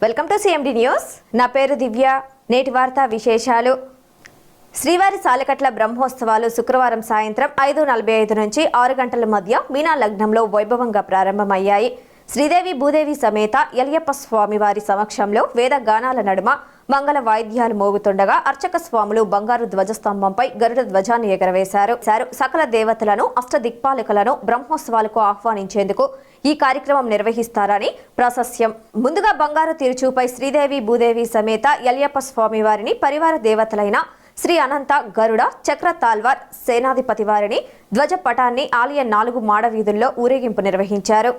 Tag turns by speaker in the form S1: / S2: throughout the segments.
S1: Welcome to CMD news. నా పేరు దివ్య. నేటి వార్తా విశేషాలు. శ్రీవారి సాలకట్ల బ్రహ్మోత్సవాలు శుక్రవారం సాయంత్రం 5:45 నుంచి 6 గంటల మధ్య మీనా లగ్నంలో వైభవంగా ప్రారంభమయ్యాయి. శ్రీదేవి భూదేవి సమేత యలయప్ప స్వామివారి సమక్షంలో వేద గానాల నడుమ మంగళ వాయిద్యాలు మోగుతుండగా అర్చక స్వాములు బంగారు ధ్వజస్తంభంపై గరుడ ధ్వజాన్ని ఎగరవేశారు. సకల దేవతలను అష్టదిక్పాలకులను బ్రహ్మోత్సవాలకు ఆహ్వానించేందుకు ఈ కార్యక్రమం నిర్వహిస్తారని ప్రాశస్యం. ముందుగా బంగారు తిరుచూపై శ్రీదేవి భూదేవి సమేత యలయప్ప స్వామివారిని పరివార దేవతలైన శ్రీ అనంత గరుడ చక్ర తాల్వార్ సేనాధిపతి వారిని ధ్వజ పటాన్ని ఆలయ 4 మాడ వీధుల్లో ఊరేగింపు నిర్వహించారు.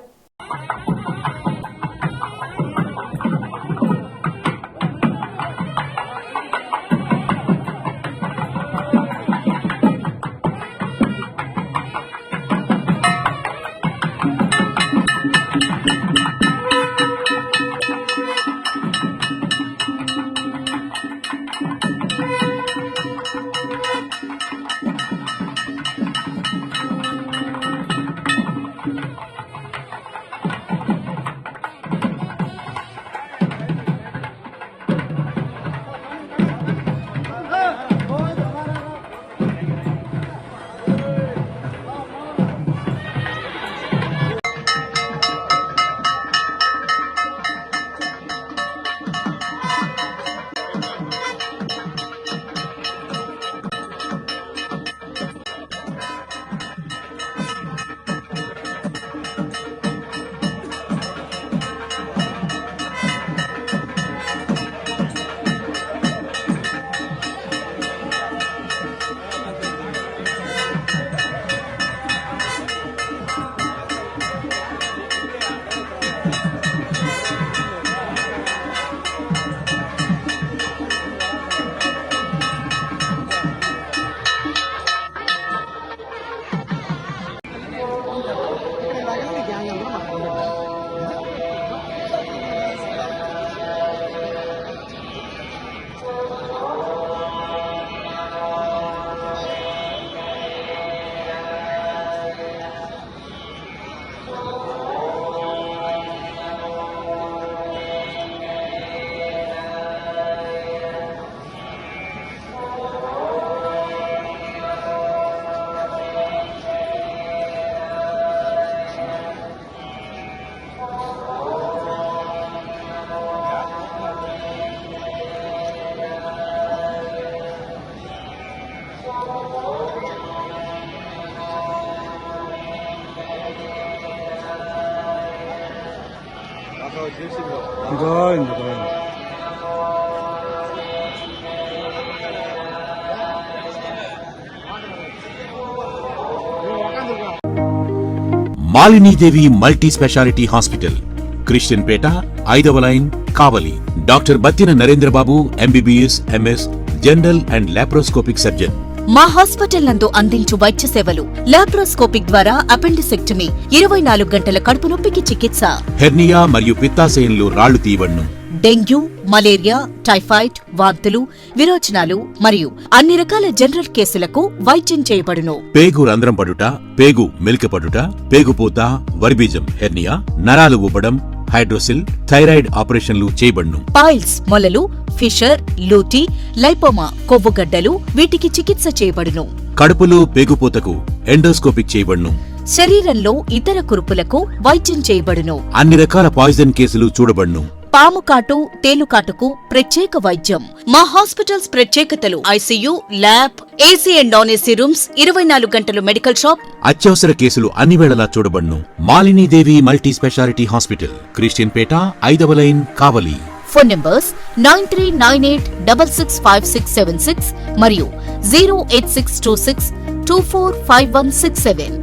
S2: Malinidevi multi speciality hospital, Christian Peta, 5వ line, Kavali. Doctor Battina Narendrababu, MBBS, MS, general and laparoscopic surgeon.
S3: మా హాస్పిటల్ నందు అందించు వైద్య సేవలు: లాప్రోస్కోపిక్ ద్వారా అపెండిసెక్టమీ, 24 గంటల కడుపు నొప్పికి చికిత్స,
S2: హెర్నియా మరియు పిత్తాశయంలో రాళ్లు తీయబడును,
S3: డెంగ్యూ, మలేరియా, టైఫాయిడ్, వాంతులు, విరోచనాలు మరియు అన్ని రకాల జనరల్ కేసులకు వైద్యం చేయబడును.
S2: పేగు రంధ్రం పడుట, పేగు మెలికపడుట, పేగుపూత, వర్బీజం, హెర్నియా, నరాలు ఊపడం, హైడ్రోసిల్, థైరాయిడ్ ఆపరేషన్లు చేయబడును.
S3: పైల్స్, మొలలు, ఫిషర్, లూటీ, లైపోమా, కొవ్వుగడ్డలు, వీటికి చికిత్స చేయబడును.
S2: కడుపులో పేగుపూతకు ఎండోస్కోపిక్ చేయబడును.
S3: శరీరంలో ఇతర కురుపులకు వైద్యం చేయబడును.
S2: అన్ని రకాల పాయిజన్ కేసులు చూడబడును.
S3: పాము కాటు, తేలుకాటుకు ప్రత్యేక వైద్యం. మా హాస్పిటల్స్ ప్రత్యేకతలు: ICU, lab, AC and non AC rooms, 24 గంటలు మెడికల్ షాప్.
S2: అత్యవసర కేసులు అన్ని వేళలా చూడబడును. Malinidevi multi speciality hospital, Christian Peta, 5వ లైన్, కావలి.
S3: ఫోన్ నంబర్స్ 9398665676 మరియు 08626245167.